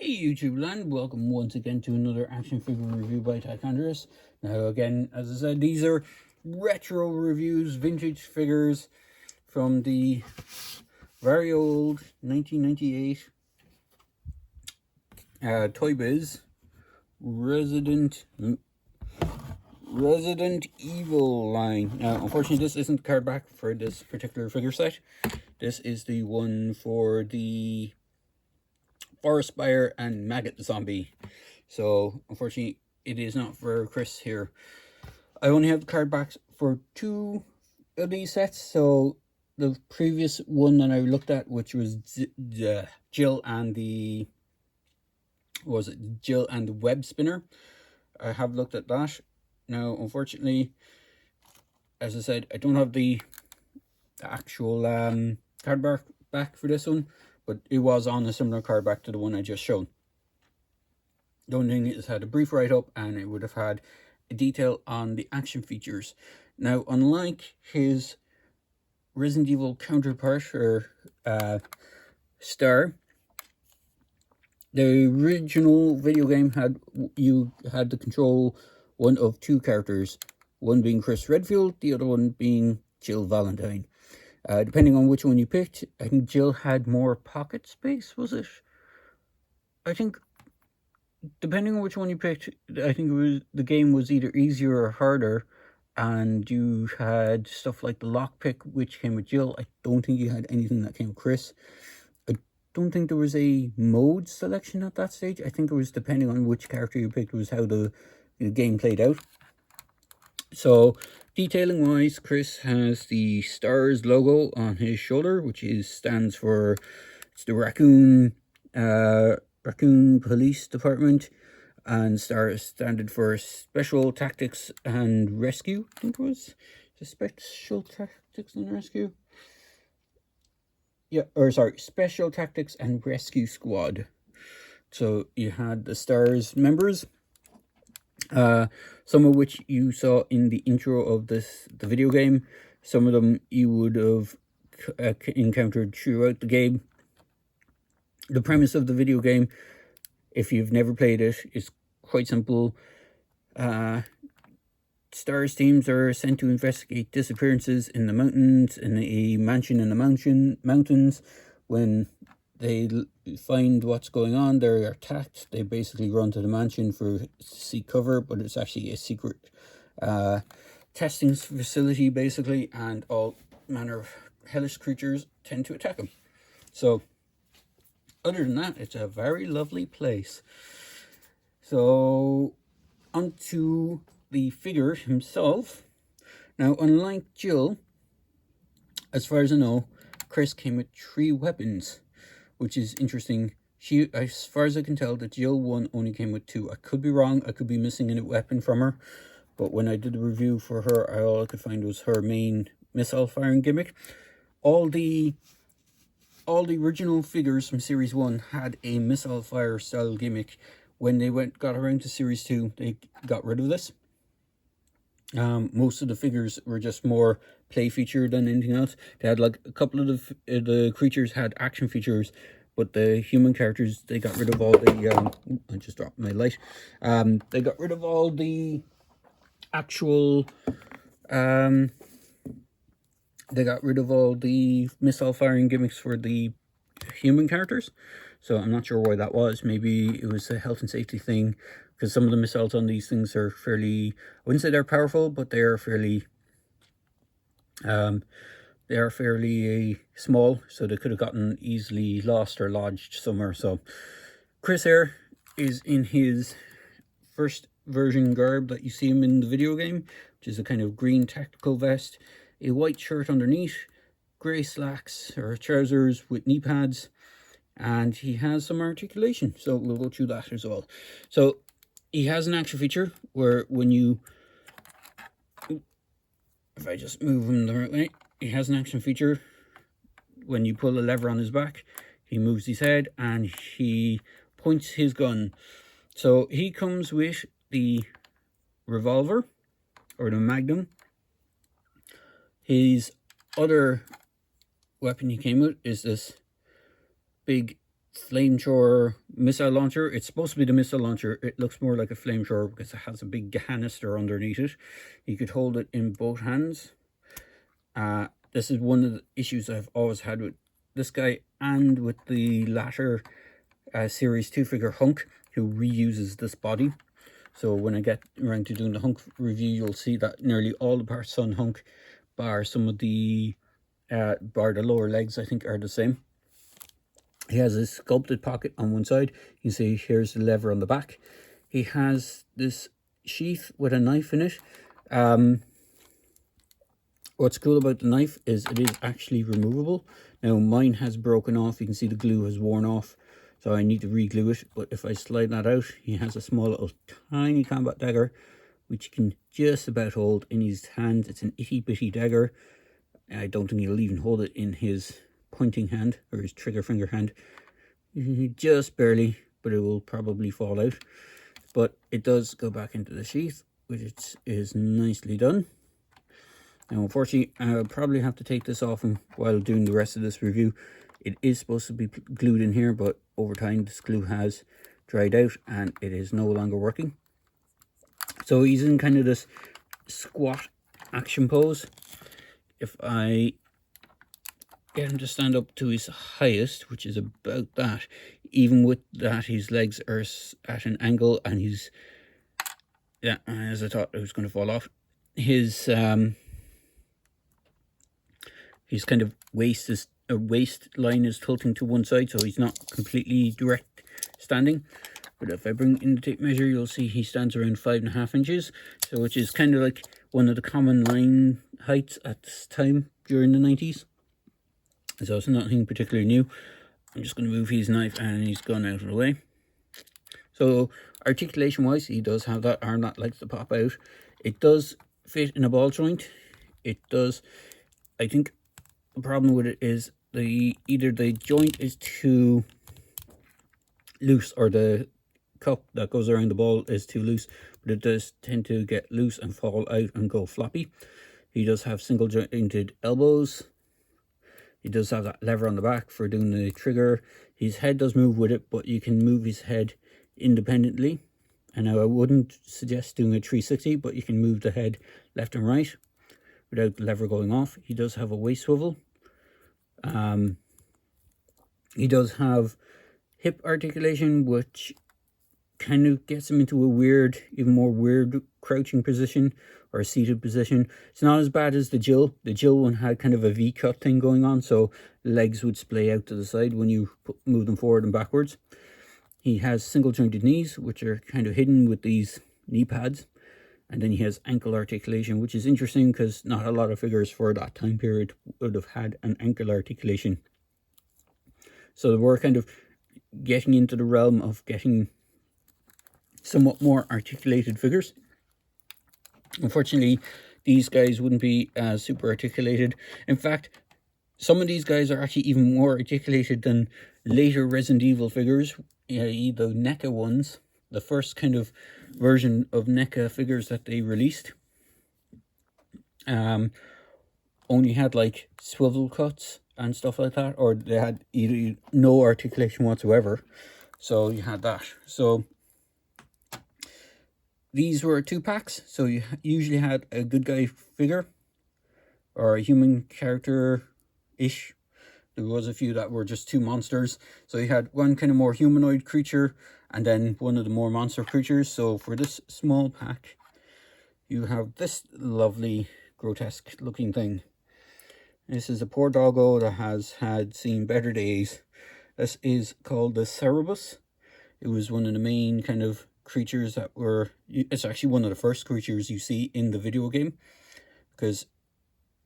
YouTube land, welcome once again to another action figure review by Taekwondo. Now again, as I said, these are retro reviews, vintage figures from the very old 1998 Toy Biz Resident Evil line. Now unfortunately this isn't the card back for this particular figure set. This is the one for the Forest Spire and Maggot Zombie. So unfortunately it is not for Chris here. I only have the card backs for two of these sets. So the previous one that I looked at, which was Jill and the web spinner, I have looked at that. Now unfortunately, as I said, I don't have the actual card back for this one, but it was on a similar card back to the one I just shown. The only thing is, had a brief write-up and it would have had a detail on the action features. Now, unlike his Resident Evil counterpart, or Star, the original video game you had to control one of two characters, one being Chris Redfield, the other one being Jill Valentine. Depending on which one you picked, I think Jill had more pocket space, was it? I think, depending on which one you picked, I think the game was either easier or harder, and you had stuff like the lockpick, which came with Jill. I don't think you had anything that came with Chris. I don't think there was a mode selection at that stage. I think it was depending on which character you picked was how the game played out. So detailing wise, Chris has the Stars logo on his shoulder, which stands for, it's the Raccoon Police Department, and Star is standard for Special Tactics and Rescue. I think it was the Special Tactics and Rescue. Yeah, or sorry, Special Tactics and Rescue Squad. So you had the Stars members, some of which you saw in the intro of the video game. Some of them you would have encountered throughout the game. The premise of the video game, if you've never played it, is quite simple. Stars teams are sent to investigate disappearances in the mountains, in a mansion in the mountains. When they find what's going on, they're attacked. They basically run to the mansion to seek cover, but it's actually a secret testing facility, basically, and all manner of hellish creatures tend to attack them. So other than that, it's a very lovely place. So onto the figure himself. Now, unlike Jill, as far as I know, Chris came with 3 weapons, which is interesting. She, as far as I can tell, the Jill one only came with 2. I could be wrong. I could be missing a weapon from her. But when I did the review for her, all I could find was her main missile firing gimmick. All the original figures from Series 1 had a missile fire style gimmick. When they got around to Series 2, they got rid of this. Most of the figures were just more play feature than anything else. They had like a couple of the creatures had action features, but the human characters, they got rid of all the I just dropped my light. They got rid of all the actual they got rid of all the missile firing gimmicks for the human characters. So I'm not sure why that was. Maybe it was a health and safety thing, because some of the missiles on these things are fairly, I wouldn't say they're powerful, but they are fairly small, so they could have gotten easily lost or lodged somewhere. So Chris here is in his first version garb that you see him in the video game, which is a kind of green tactical vest, a white shirt underneath, grey slacks or trousers with knee pads, and he has some articulation, so we'll go through that as well. So he has an action feature where when you, if I just move him the right way, he has an action feature when you pull a lever on his back, he moves his head and he points his gun. So he comes with the revolver or the Magnum. His other weapon he came with is this big flamethrower missile launcher. It's supposed to be the missile launcher. It looks more like a flamethrower because it has a big canister underneath it. You could hold it in both hands. This is one of the issues I've always had with this guy and with the latter Series 2 figure Hunk, who reuses this body. So when I get around to doing the Hunk review, you'll see that nearly all the parts on Hunk, bar some of the bar the lower legs, I think, are the same. He has a sculpted pocket on one side. You can see here's the lever on the back. He has this sheath with a knife in it. What's cool about the knife is it is actually removable. Now mine has broken off. You can see the glue has worn off, so I need to re-glue it. But if I slide that out, he has a small little tiny combat dagger, which you can just about hold in his hand. It's an itty bitty dagger. I don't think he'll even hold it in his pointing hand or his trigger finger hand. Just barely, but it will probably fall out. But it does go back into the sheath, which is nicely done. Now, unfortunately, I'll probably have to take this off him while doing the rest of this review. It is supposed to be glued in here, but over time this glue has dried out and it is no longer working. So he's in kind of this squat action pose. If I get him to stand up to his highest, which is about that, even with that, his legs are at an angle and he's, yeah, as I thought it was going to fall off. His kind of waistline is tilting to one side, so he's not completely direct standing. But if I bring in the tape measure, you'll see he stands around 5.5 inches, so which is kind of like one of the common line heights at this time during the 90s. So it's nothing particularly new. I'm just going to move his knife and he's gone out of the way. So articulation wise, he does have that arm that likes to pop out. It does fit in a ball joint. It does. I think the problem with it is either the joint is too loose or the cup that goes around the ball is too loose, but it does tend to get loose and fall out and go floppy. He does have single jointed elbows. He does have that lever on the back for doing the trigger. His head does move with it, but you can move his head independently. And now I wouldn't suggest doing a 360, but you can move the head left and right without the lever going off. He does have a waist swivel. He does have hip articulation, which kind of gets him into a weird, even more weird crouching position or a seated position. It's not as bad as the Jill. The Jill one had kind of a V-cut thing going on, so legs would splay out to the side when you move them forward and backwards. He has single jointed knees, which are kind of hidden with these knee pads. And then he has ankle articulation, which is interesting because not a lot of figures for that time period would have had an ankle articulation. So we're kind of getting into the realm of getting somewhat more articulated figures. Unfortunately, these guys wouldn't be super articulated. In fact, some of these guys are actually even more articulated than later Resident Evil figures, the NECA ones. The first kind of version of NECA figures that they released only had like swivel cuts and stuff like that, or they had either no articulation whatsoever. So you had that. So these were 2 packs. So you usually had a good guy figure or a human character-ish. There was a few that were just 2 monsters. So you had one kind of more humanoid creature and then one of the more monster creatures. So for this small pack, you have this lovely grotesque looking thing. This is a poor doggo that has seen better days. This is called the Cerebus. It was one of the main kind of creatures that were, it's actually one of the first creatures you see in the video game. Because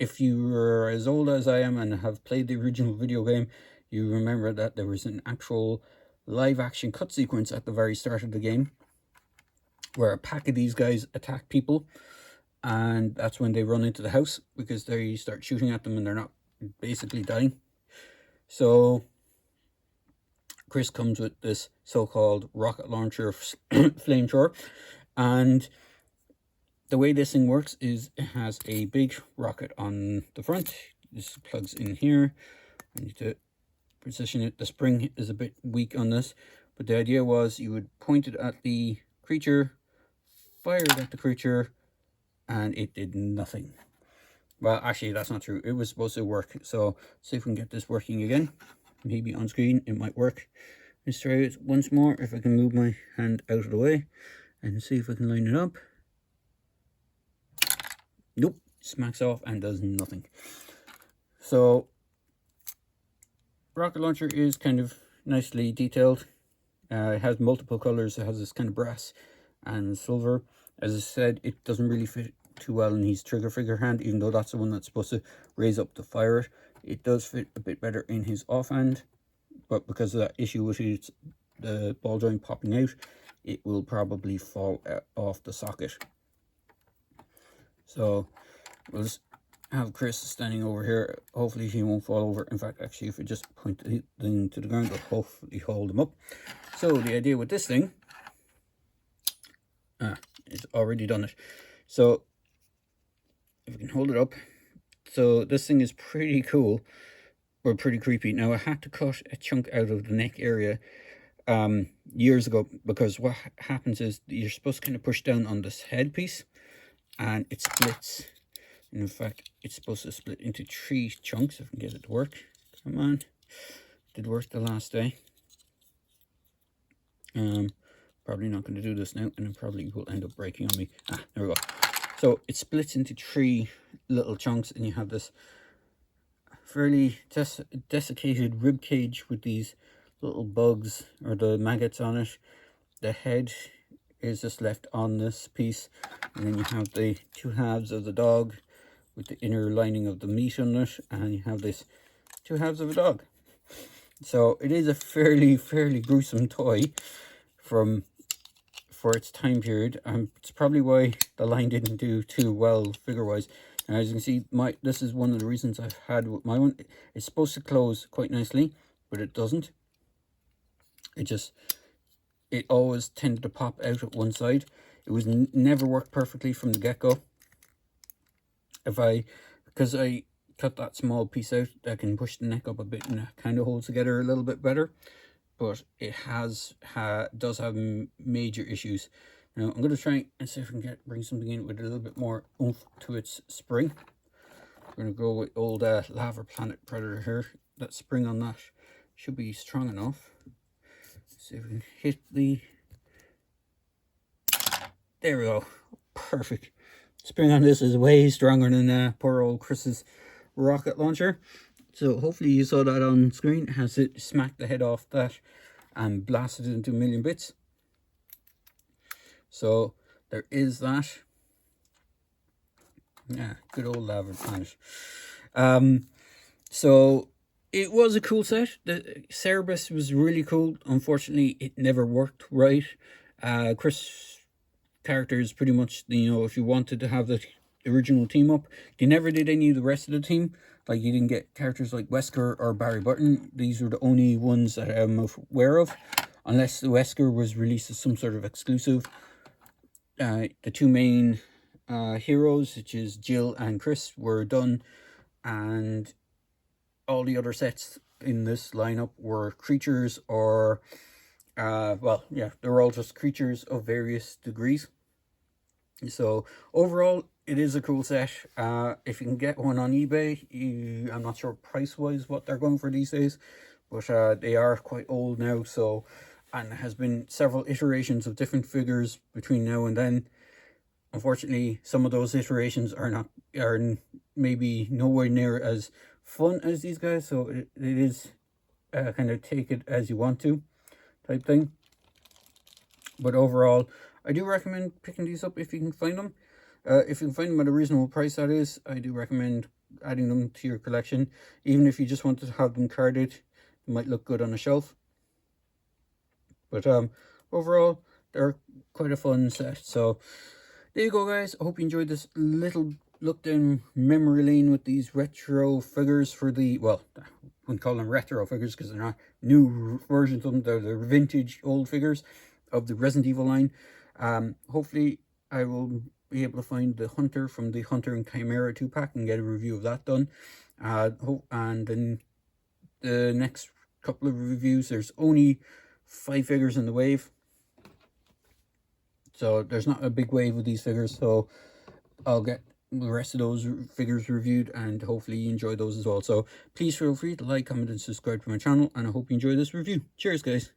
if you were as old as I am and have played the original video game, you remember that there was an actual live action cut sequence at the very start of the game where a pack of these guys attack people, and that's when they run into the house because they start shooting at them and they're not basically dying. So Chris comes with this so-called rocket launcher flamethrower, and the way this thing works is it has a big rocket on the front. This plugs in here. I need to position it. The spring is a bit weak on this, but the idea was you would point it at the creature, fire it at the creature, and it did nothing. Well, actually, that's not true. It was supposed to work. So, see if we can get this working again. Maybe on screen it might work. Let's try it once more. If I can move my hand out of the way and see if I can line it up. Nope, smacks off and does nothing. So, rocket launcher is kind of nicely detailed. It has multiple colors. It has this kind of brass and silver. As I said, it doesn't really fit too well in his trigger figure hand, even though that's the one that's supposed to raise up to fire it. It does fit a bit better in his offhand, but because of that issue with the ball joint popping out, it will probably fall off the socket. So we'll just have Chris standing over here. Hopefully he won't fall over. In fact, actually, if we just point the thing to the ground, it'll hopefully hold him up. So the idea with this thing, it's already done it. So if we can hold it up, so this thing is pretty cool, or pretty creepy. Now I had to cut a chunk out of the neck area years ago, because what happens is you're supposed to kind of push down on this headpiece and it splits. And in fact, it's supposed to split into 3 chunks. If I can get it to work. Come on. Did work the last day. Probably not going to do this now, and it probably will end up breaking on me. There we go. So it splits into 3 little chunks, and you have this fairly desiccated rib cage with these little bugs or the maggots on it. The head is just left on this piece, and then you have the 2 halves of the dog with the inner lining of the meat on it, and you have this 2 halves of a dog. So it is a fairly gruesome toy for its time period. It's probably why the line didn't do too well figure wise. And as you can see, this is one of the reasons I've had with my one. It's supposed to close quite nicely, but it doesn't. It always tended to pop out at one side. It was never worked perfectly from the get-go. Because I cut that small piece out, I can push the neck up a bit and it kind of holds together a little bit better. But it does have major issues. Now I'm going to try and see if I can bring something in with a little bit more oomph to its spring. We're going to go with old Lava Planet Predator here. That spring on that should be strong enough. Let's see if we can hit the... There we go. Perfect. Spring on this is way stronger than poor old Chris's rocket launcher. So hopefully you saw that on screen. It has it smacked the head off that and blasted it into a million bits. So there is that. Yeah, good old Lava Planet. So it was a cool set. The Cerebus was really cool. Unfortunately, it never worked right. Chris character is pretty much, if you wanted to have the original team up, you never did any of the rest of the team. Like, you didn't get characters like Wesker or Barry Burton. These were the only ones that I'm aware of, unless the Wesker was released as some sort of exclusive. The 2 main heroes, which is Jill and Chris, were done, and all the other sets in this lineup were creatures or well, yeah, they're all just creatures of various degrees. So overall, it is a cool set. If you can get one on eBay, I'm not sure price wise what they're going for these days, but they are quite old now. So, and there has been several iterations of different figures between now and then. Unfortunately, some of those iterations are maybe nowhere near as fun as these guys. So it is kind of take it as you want to type thing. But overall, I do recommend picking these up if you can find them. If you can find them at a reasonable price, that is, I do recommend adding them to your collection. Even if you just want to have them carded, they might look good on a shelf. But overall, they're quite a fun set. So there you go, guys. I hope you enjoyed this little look down memory lane with these retro figures for the, well, I wouldn't call them retro figures because they're not new versions of them. They're vintage old figures of the Resident Evil line. Hopefully I will be able to find the Hunter from the Hunter and Chimera 2-pack and get a review of that done. And then the next couple of reviews. There's only 5 figures in the wave, so there's not a big wave of these figures, so I'll get the rest of those figures reviewed, and hopefully you enjoy those as well. So please feel free to like, comment, and subscribe to my channel, and I hope you enjoy this review. Cheers, guys.